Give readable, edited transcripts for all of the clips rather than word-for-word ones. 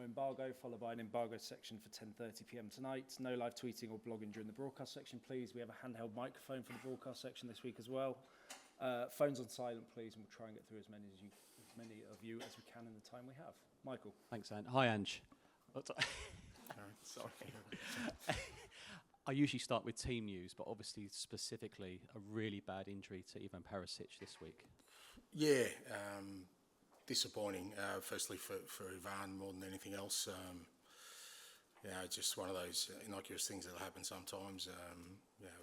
no embargo, followed by an embargo section for 10:30 p.m. tonight. No live tweeting or blogging during the broadcast section, please. We have a handheld microphone for the broadcast section this week as well. Phones on silent, please, and we'll try and get through as many of you as we can in the time we have. Michael. Thanks, Ange. Hi, Ange. Sorry. I usually start with team news, but obviously specifically a really bad injury to Ivan Perisic this week. Yeah, disappointing. Firstly for Ivan more than anything else. It's just one of those innocuous things that happen sometimes.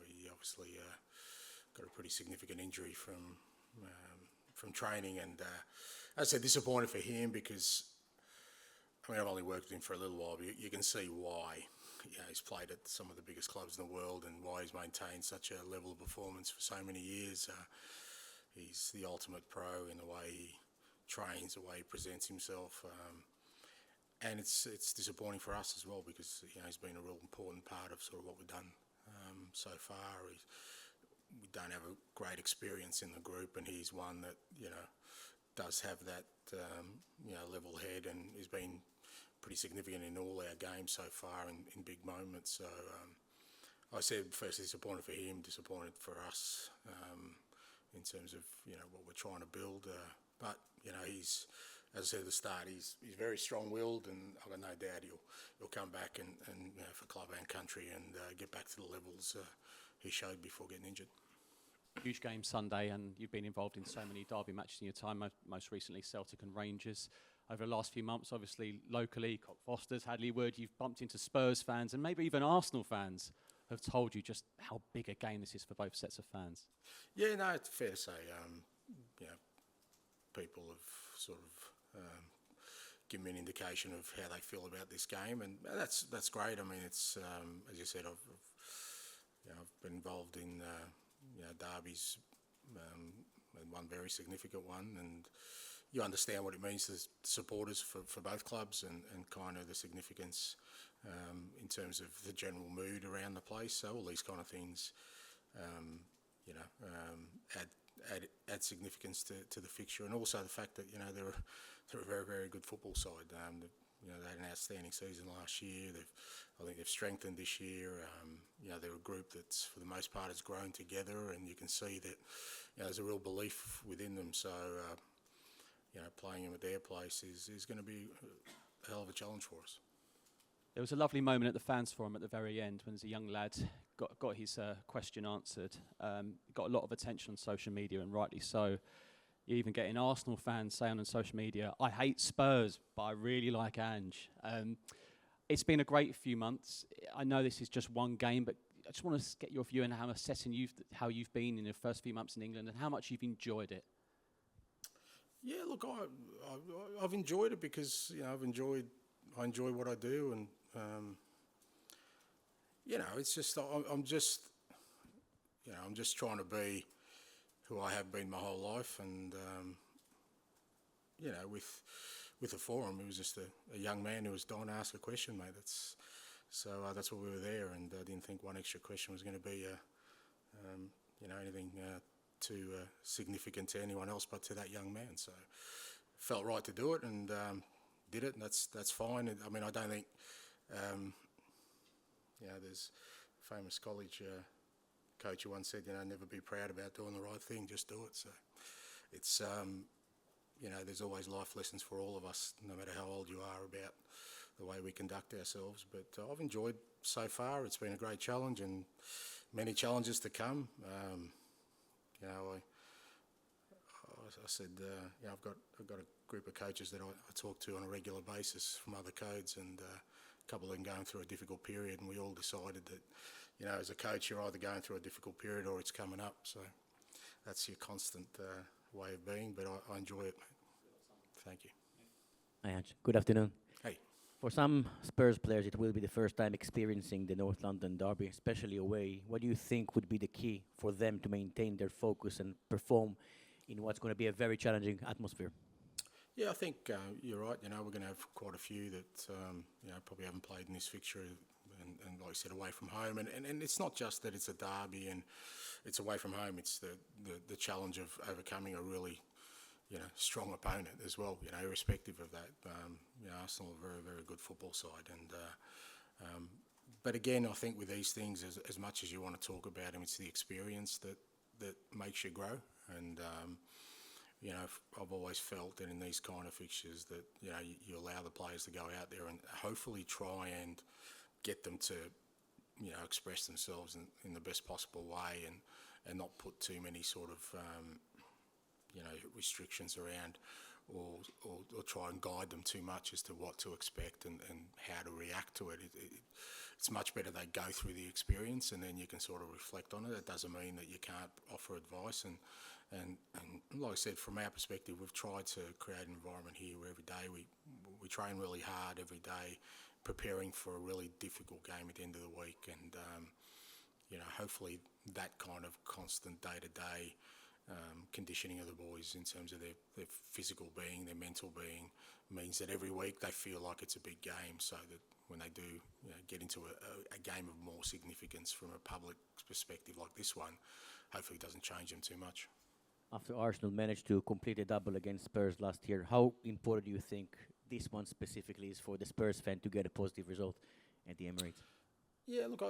He obviously got a pretty significant injury from training, and as I said, disappointed for him because I've only worked with him for a little while, but you can see why. He's played at some of the biggest clubs in the world, and why he's maintained such a level of performance for so many years. He's the ultimate pro in the way he trains, the way he presents himself, and it's disappointing for us as well because he's been a real important part of sort of what we've done so far. We don't have a great experience in the group, and he's one that does have that level head, and has been pretty significant in all our games so far in big moments. So I said first disappointed for him, disappointed for us in terms of what we're trying to build. But he's, as I said at the start, he's very strong-willed, and I've got no doubt he'll come back and for club and country and get back to the levels he showed before getting injured. Huge game Sunday, and you've been involved in so many derby matches in your time, most recently Celtic and Rangers. Over the last few months, obviously locally, Cockfosters, Hadley Wood, you've bumped into Spurs fans and maybe even Arsenal fans have told you just how big a game this is for both sets of fans. Yeah, no, it's fair to say. People have sort of given me an indication of how they feel about this game, and that's great. I mean, it's as you said, I've been involved in derbies, and one very significant one, and you understand what it means to supporters for both clubs, and kind of the significance in terms of the general mood around the place. So all these kind of things, add significance to the fixture, and also the fact that they're a very, very good football side. They had an outstanding season last year. I think they've strengthened this year. They're a group that's, for the most part, has grown together, and you can see that there's a real belief within them. So, playing them at their place is going to be a hell of a challenge for us. There was a lovely moment at the fans forum at the very end when, as a young lad, got his question answered. Got a lot of attention on social media, and rightly so. You're even getting Arsenal fans saying on social media, "I hate Spurs, but I really like Ange." It's been a great few months. I know this is just one game, but I just want to get your view on how you've been in the first few months in England and how much you've enjoyed it. Yeah, look, I've enjoyed it because I enjoy what I do, and it's just I'm just trying to be who I have been my whole life, and with the forum, it was just a young man who was dying to ask a question, mate. That's why we were there, and I didn't think one extra question was going to be anything too significant to anyone else but to that young man. So felt right to do it, and did it, and that's fine. I mean, I don't think there's a famous college coach who once said, never be proud about doing the right thing, just do it. So it's there's always life lessons for all of us, no matter how old you are, about the way we conduct ourselves. But I've enjoyed so far. It's been a great challenge, and many challenges to come. I said, I've got a group of coaches that I talk to on a regular basis from other codes, and a couple of them going through a difficult period, and we all decided that, as a coach, you're either going through a difficult period or it's coming up. So that's your constant way of being, but I enjoy it, mate. Thank you. Hi, Ange. Good afternoon. Hey. For some Spurs players, it will be the first time experiencing the North London derby, especially away. What do you think would be the key for them to maintain their focus and perform in what's going to be a very challenging atmosphere? Yeah, I think you're right. We're going to have quite a few that probably haven't played in this fixture, and like I said, away from home. And it's not just that it's a derby and it's away from home. It's the challenge of overcoming a really strong opponent as well. Irrespective of that, Arsenal are a very, very good football side, and but again, I think with these things, as much as you want to talk about them, it's the experience that makes you grow. And I've always felt that in these kind of fixtures that you allow the players to go out there and hopefully try and get them to express themselves in the best possible way, and not put too many sort of restrictions around, or try and guide them too much as to what to expect and how to react to it. It's much better they go through the experience and then you can sort of reflect on it. It doesn't mean that you can't offer advice. And like I said, from our perspective, we've tried to create an environment here where every day we train really hard every day, preparing for a really difficult game at the end of the week. And, hopefully that kind of constant day-to-day conditioning of the boys in terms of their physical being, their mental being, means that every week they feel like it's a big game, so that when they do get into a game of more significance from a public perspective like this one, hopefully it doesn't change them too much. After Arsenal managed to complete a double against Spurs last year, how important do you think this one specifically is for the Spurs fan to get a positive result at the Emirates? Yeah, look,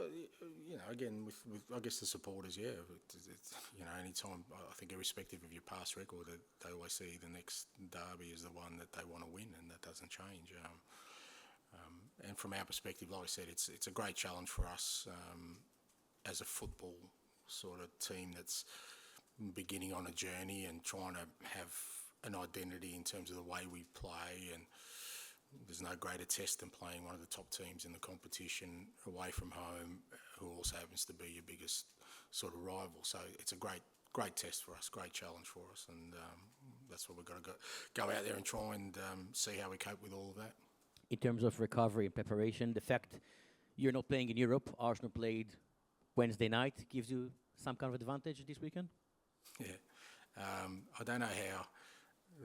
again, with I guess the supporters, it's any time, I think irrespective of your past record, they always see the next derby as the one that they want to win, and that doesn't change. And from our perspective, like I said, it's a great challenge for us as a football sort of team that's beginning on a journey and trying to have an identity in terms of the way we play. And there's no greater test than playing one of the top teams in the competition away from home, who also happens to be your biggest sort of rival. So it's a great test for us, great challenge for us, and that's what we've got to go out there and try and see how we cope with all of that. In terms of recovery and preparation, the fact you're not playing in Europe, Arsenal played Wednesday night, gives you some kind of advantage this weekend? Yeah. I don't know how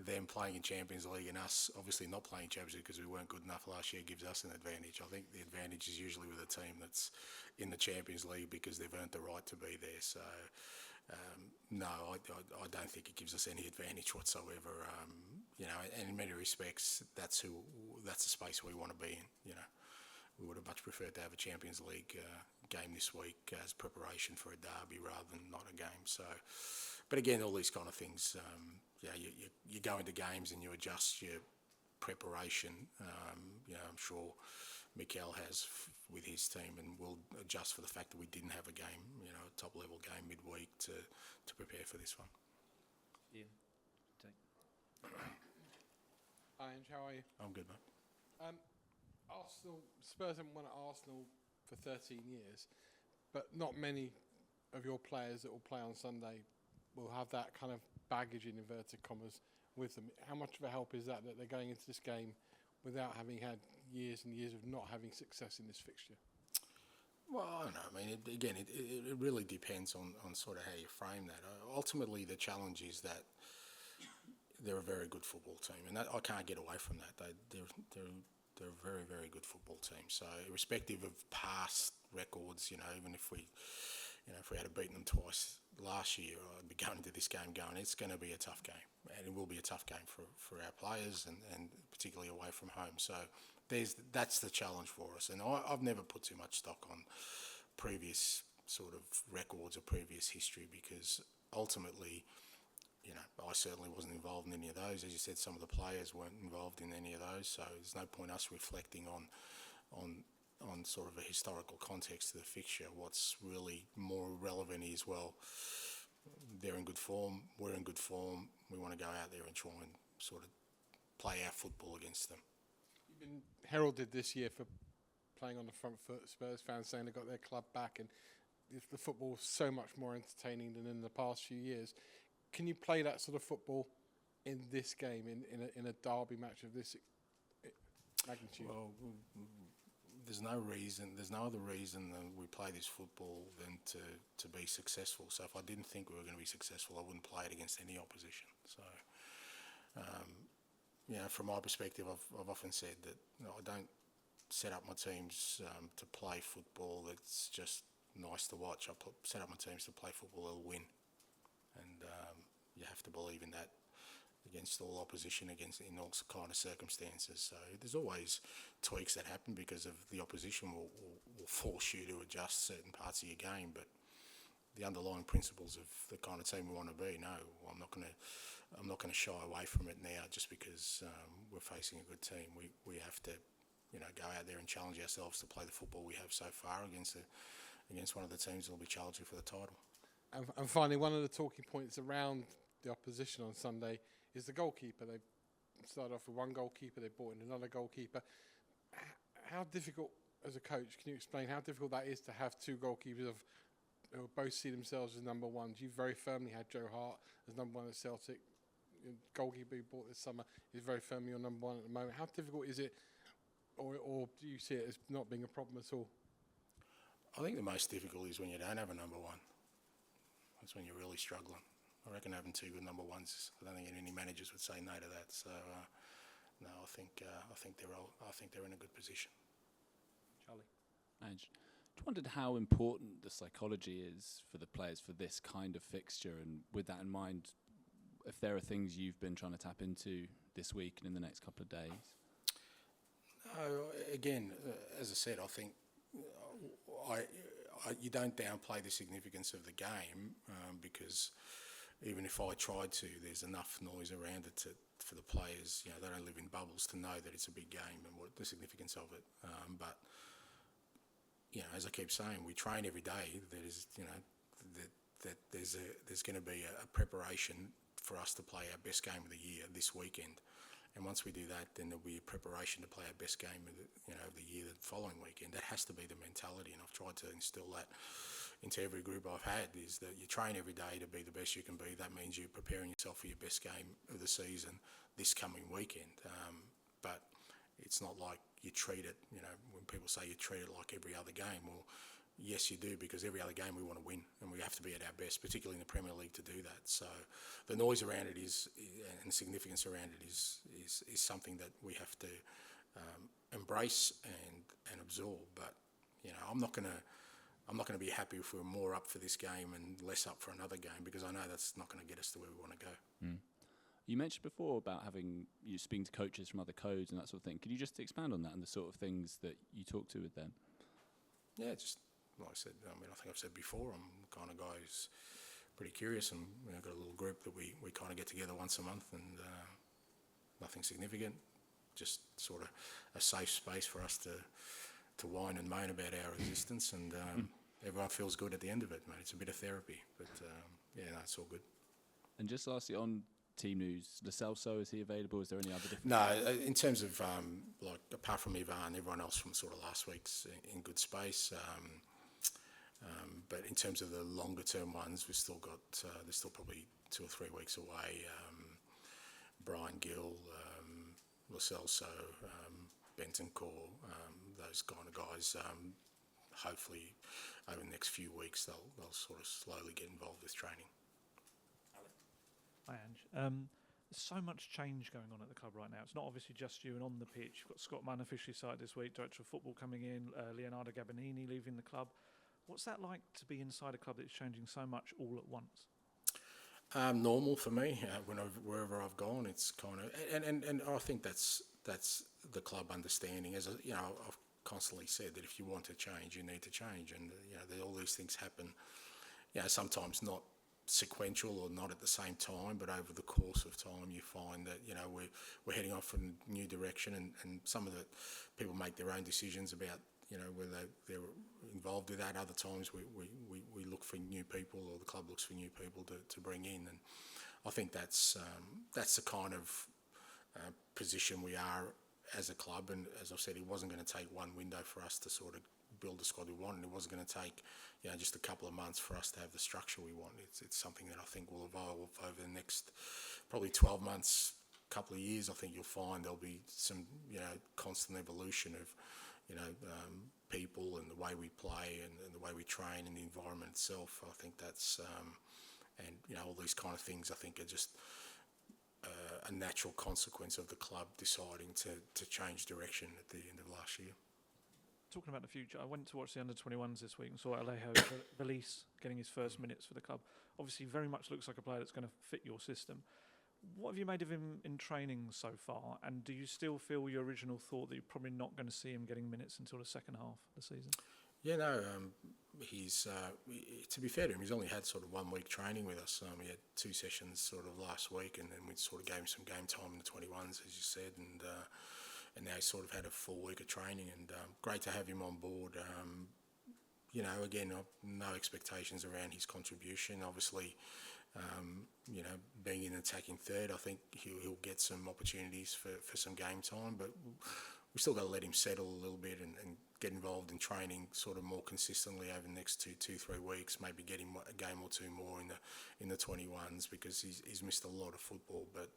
them playing in Champions League and us obviously not playing Champions League because we weren't good enough last year gives us an advantage. I think the advantage is usually with a team that's in the Champions League because they've earned the right to be there. So, no, I don't think it gives us any advantage whatsoever. And in many respects, that's the space we want to be in. We would have much preferred to have a Champions League game this week as preparation for a derby rather than not a game. So, but again, all these kind of things, you go into games and you adjust your preparation. I'm sure Mikel has with his team, and will adjust for the fact that we didn't have a game, a top-level game midweek to prepare for this one. Ian, Hi, Ange, how are you? I'm good, mate. Spurs haven't won at Arsenal for 13 years, but not many of your players that will play on Sunday will have that kind of baggage, in inverted commas, with them. How much of a help is that they're going into this game without having had years and years of not having success in this fixture? Well, I don't know. I mean, it really depends on sort of how you frame that. Ultimately, the challenge is that they're a very good football team, and I can't get away from that. They're a very, very good football team. So, irrespective of past records, even if we had beaten them twice last year, I'd be going into this game going, it's going to be a tough game, and it will be a tough game for our players, and particularly away from home. So, that's the challenge for us. And I've never put too much stock on previous sort of records or previous history, because ultimately, I certainly wasn't involved in any of those. As you said, some of the players weren't involved in any of those, so there's no point us reflecting on sort of a historical context to the fixture. What's really more relevant is, well, they're in good form, we're in good form, we want to go out there and try and sort of play our football against them. You've been heralded this year for playing on the front foot. Spurs fans saying they got their club back, and the football's so much more entertaining than in the past few years. Can you play that sort of football in this game, in a derby match of this magnitude? Well, there's no other reason that we play this football than to be successful. So if I didn't think we were going to be successful, I wouldn't play it against any opposition. So, from my perspective, I've often said that I don't set up my teams to play football that's just nice to watch. I set up my teams to play football that'll win. And you have to believe in that. against all opposition, in all kind of circumstances. So there's always tweaks that happen because of the opposition will force you to adjust certain parts of your game. But the underlying principles of the kind of team we want to be, no, I'm not going to shy away from it now just because we're facing a good team. We have to, go out there and challenge ourselves to play the football we have so far against one of the teams that will be challenging for the title. And finally, one of the talking points around the opposition on Sunday is the goalkeeper. They started off with one goalkeeper, they brought in another goalkeeper. How difficult, as a coach, can you explain how difficult that is to have two goalkeepers who both see themselves as number ones? You very firmly had Joe Hart as number one at Celtic. The goalkeeper you bought this summer is very firmly your number one at the moment. How difficult is it, or do you see it as not being a problem at all? I think the most difficult is when you don't have a number one. That's when you're really struggling. I reckon having two good number ones, I don't think any managers would say no to that. So, no, I think they're in a good position. Charlie? Ange, I wondered how important the psychology is for the players for this kind of fixture, and with that in mind, if there are things you've been trying to tap into this week and in the next couple of days. Again, as I said, I think you don't downplay the significance of the game because even if I tried to, there's enough noise around it for the players. They don't live in bubbles to know that it's a big game and what the significance of it. But as I keep saying, we train every day. There's going to be a preparation for us to play our best game of the year this weekend. And once we do that, then there'll be a preparation to play our best game of the year the following weekend. That has to be the mentality, and I've tried to instill that into every group I've had, is that you train every day to be the best you can be. That means you're preparing yourself for your best game of the season this coming weekend. But it's not like you treat it, when people say you treat it like every other game, well, yes, you do, because every other game we want to win and we have to be at our best, particularly in the Premier League, to do that. So the noise around it and the significance around it is something that we have to embrace and absorb. But I'm not going to be happy if we're more up for this game and less up for another game, because I know that's not going to get us to where we want to go. Mm. You mentioned before about you speaking to coaches from other codes and that sort of thing. Could you just expand on that and the sort of things that you talk to with them? Yeah, just like I said, I think I've said before, I'm the kind of guy who's pretty curious, and we've got a little group that we kind of get together once a month, and nothing significant, just sort of a safe space for us to whine and moan about our existence, and everyone feels good at the end of it, mate. It's a bit of therapy, but it's all good. And just lastly, on team news, Lo Celso, is he available? Is there any other different? No, in terms of apart from Ivan, everyone else from sort of last week's in good space. But in terms of the longer term ones, we've still got there's still probably 2 or 3 weeks away. Brian Gill, Lo Celso, Bentancur, those kind of guys. Hopefully, over the next few weeks, they'll sort of slowly get involved with training. Hi, Ange. There's so much change going on at the club right now. It's not obviously just you and on the pitch. You've got Scott Munn officially signed this week, Director of Football coming in, Leonardo Gabbanini leaving the club. What's that like to be inside a club that's changing so much all at once? Normal for me. Wherever I've gone, it's kind of and I think that's the club understanding. As I've constantly said that if you want to change, you need to change, and all these things happen. Sometimes not sequential or not at the same time, but over the course of time you find that we're heading off in a new direction, and some of the people make their own decisions about whether they're involved with that. Other times we look for new people, or the club looks for new people to bring in, and I think that's the kind of position we are as a club. And as I've said, it wasn't going to take one window for us to sort of build the squad we want, and it wasn't going to take just a couple of months for us to have the structure we want. It's something that I think will evolve over the next probably 12 months, couple of years. I think you'll find there'll be some constant evolution of people and the way we play and the way we train and the environment itself. I think that's and all these kind of things I think are just a natural consequence of the club deciding to change direction at the end of last year. Talking about the future, I went to watch the under-21s this week and saw Alejo Valise getting his first minutes for the club. Obviously, very much looks like a player that's going to fit your system. What have you made of him in training so far? And do you still feel your original thought that you're probably not going to see him getting minutes until the second half of the season? Yeah, no, he's, to be fair to him, he's only had sort of 1 week training with us. He had 2 sessions sort of last week, and then we sort of gave him some game time in the 21s, as you said, and now he's sort of had a full week of training, and great to have him on board. You know, again, no expectations around his contribution. Obviously, you know, being an attacking third, I think he'll get some opportunities for some game time, but we still got to let him settle a little bit and get involved in training sort of more consistently over the next 2-3 weeks. Maybe get him a game or two more in the 21s, because he's missed a lot of football. But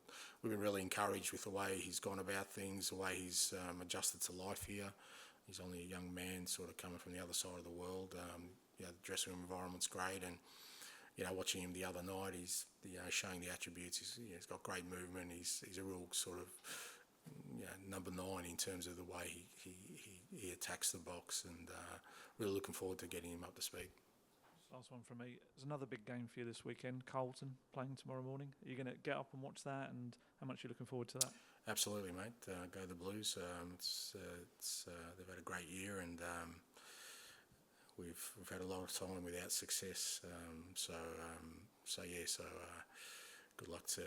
we've been really encouraged with the way he's gone about things, the way he's adjusted to life here. He's only a young man, sort of coming from the other side of the world. You know, the dressing room environment's great, and you know, watching him the other night, he's showing the attributes. He's got great movement. He's a real sort of number 9 in terms of the way he attacks the box, and really looking forward to getting him up to speed. Last one from me. There's another big game for you this weekend. Carlton playing tomorrow morning. Are you going to get up and watch that? And how much are you looking forward to that? Absolutely, mate. Go the Blues. They've had a great year, and we've had a lot of time without success. So good luck to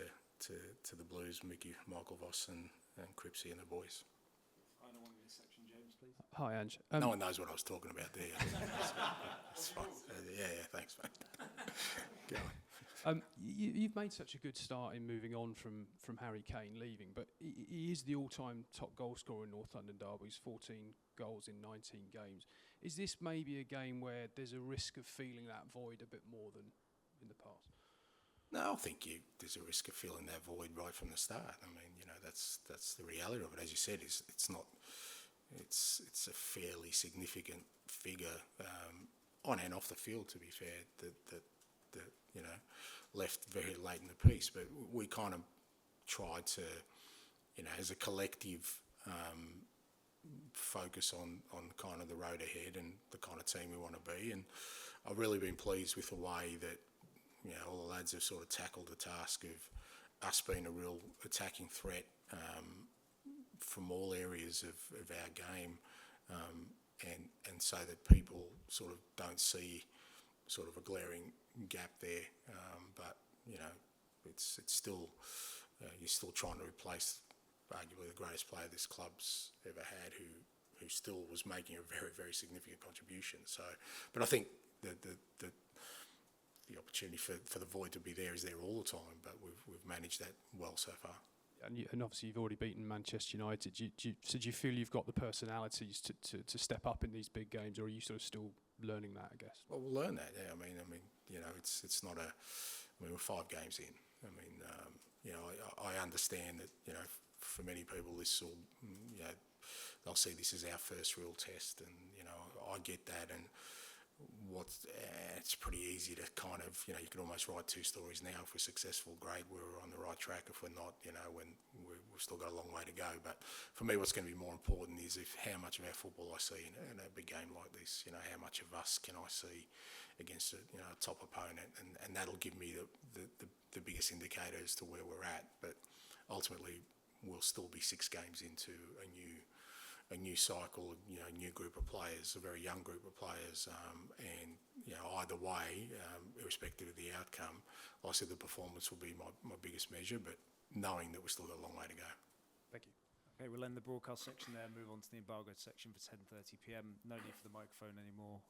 the Blues, Mickey, Michael Voss, and Cripsy and the boys. Final one in this section, James, please. Hi, Ange. No one knows what I was talking about there. That's fine. Yeah, thanks, mate. Go on. You've made such a good start in moving on from Harry Kane leaving, but he is the all-time top goal scorer in North London derbies, 14 goals in 19 games. Is this maybe a game where there's a risk of feeling that void a bit more than in the past? No, I think there's a risk of filling that void right from the start. I mean, you know, that's the reality of it. As you said, it's not. It's a fairly significant figure on and off the field. To be fair, that you know, left very late in the piece. But we kind of tried to, you know, as a collective, focus on kind of the road ahead and the kind of team we want to be. And I've really been pleased with the way that, you know, all the lads have sort of tackled the task of us being a real attacking threat from all areas of our game, and so that people sort of don't see sort of a glaring gap there. But you know, it's still you're still trying to replace arguably the greatest player this club's ever had, who still was making a very, very significant contribution. So, but I think the opportunity for the void to be there is there all the time, but we've managed that well so far. And obviously you've already beaten Manchester United. Do you feel you've got the personalities to step up in these big games, or are you sort of still learning that, I guess? Well, we'll learn that. Yeah, I mean, you know, it's not a. I mean, we're 5 games in. I mean, you know, I understand that, you know, for many people this will, you know, they'll see this as our first real test, and you know, I get that, and it's pretty easy to kind of, you know, you can almost write 2 stories now. If we're successful, great, we're on the right track. If we're not, you know, when we've still got a long way to go. But for me, what's going to be more important is how much of our football I see in a big game like this. You know, how much of us can I see against a top opponent, and that'll give me the biggest indicator as to where we're at. But ultimately, we'll still be 6 games into a new cycle, you know, new group of players, a very young group of players, and you know, either way, irrespective of the outcome, like I said, the performance will be my biggest measure, but knowing that we've still got a long way to go. Thank you. Okay, we'll end the broadcast section there and move on to the embargoed section for 10:30 p.m. No need for the microphone anymore.